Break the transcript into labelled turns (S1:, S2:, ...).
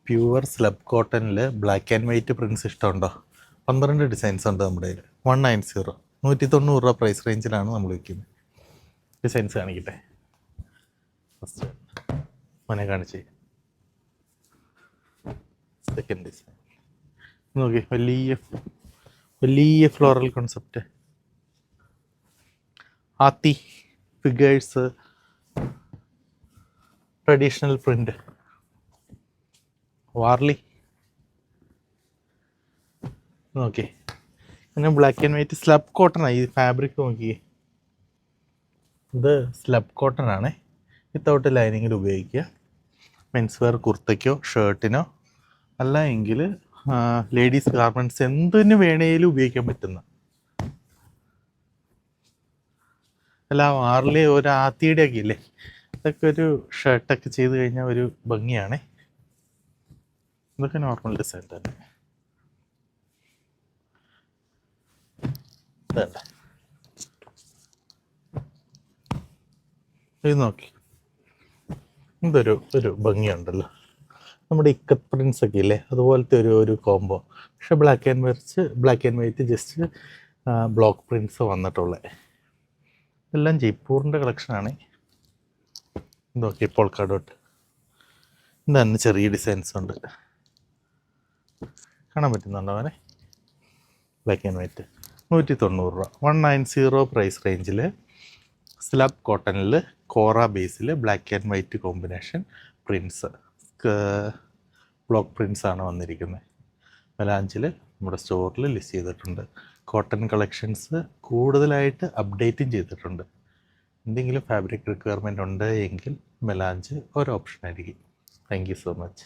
S1: Pure slub കോട്ടണിൽ black and white prints ഇഷ്ടമുണ്ടോ? 12 designs ഉണ്ട് നമ്മുടെ കയ്യിൽ. 190, 190 രൂപ പ്രൈസ് റേഞ്ചിലാണ് നമ്മൾ വയ്ക്കുന്നത്. ഡിസൈൻസ് കാണിക്കട്ടെ. ഫസ്റ്റ് മനെ കാണിച്ചേ. സെക്കൻഡ് ഡിസൈൻ നോക്കി, വലിയ ഫ്ലോറൽ കോൺസെപ്റ്റ്. ആത്തി ഫിഗേഴ്സ്, ട്രഡീഷണൽ പ്രിന്റ്. വാർലി നോക്കി, പിന്നെ ബ്ലാക്ക് ആൻഡ് വൈറ്റ് സ്ലബ് കോട്ടണാണ്. ഈ ഫാബ്രിക് നോക്കിയേ, ഇത് സ്ലബ് കോട്ടൺ ആണ്. വിത്തൗട്ട് ലൈനിങ്ങിൽ ഉപയോഗിക്കുക. മെൻസ് വെയർ കുർത്തയ്ക്കോ ഷർട്ടിനോ അല്ല എങ്കിൽ ലേഡീസ് ഗാർമെൻറ്റ്സ് എന്തിനു വേണേലും ഉപയോഗിക്കാൻ പറ്റുന്ന. അല്ല വാർലി ഒരു ആത്തിയുടെ ഒക്കെ ഇല്ലേ, ഇതൊക്കെ ഒരു ഷർട്ടൊക്കെ ചെയ്ത് കഴിഞ്ഞാൽ ഒരു ഭംഗിയാണേ. ഇതൊക്കെ നോർമൽ ഡിസൈൻ തന്നെ. ഇത് നോക്കി, ഇതൊരു ഭംഗിയുണ്ടല്ലോ. നമ്മുടെ ഇക്കത്ത് പ്രിൻസ് ഒക്കെ ഇല്ലേ, അതുപോലത്തെ ഒരു കോംബോ. പക്ഷെ black and white just block Prince വന്നിട്ടുള്ളത്. ഇതെല്ലാം ജയ്പൂറിൻ്റെ കളക്ഷനാണ്. നോക്കി, പോൾക്ക ഡോട്ട്. ഇതന്നെ ചെറിയ ഡിസൈൻസ് ഉണ്ട്, കാണാൻ പറ്റുന്നുണ്ടോ അവനെ? ബ്ലാക്ക് ആൻഡ് വൈറ്റ് 190 രൂപ. 190 പ്രൈസ് റേഞ്ചിൽ സ്ലബ് കോട്ടണിൽ കോറ ബേസിൽ black and white combination prints, block prints ആണ് വന്നിരിക്കുന്നത്. മെലാഞ്ചിൽ നമ്മുടെ സ്റ്റോറിൽ ലിസ്റ്റ് ചെയ്തിട്ടുണ്ട്. കോട്ടൺ കളക്ഷൻസ് കൂടുതലായിട്ട് അപ്ഡേറ്റും ചെയ്തിട്ടുണ്ട്. എന്തെങ്കിലും ഫാബ്രിക് റിക്വയർമെൻറ്റ് ഉണ്ട് എങ്കിൽ മെലാഞ്ച് ഒരു ഓപ്ഷൻ ആയിരിക്കും. Thank you so much.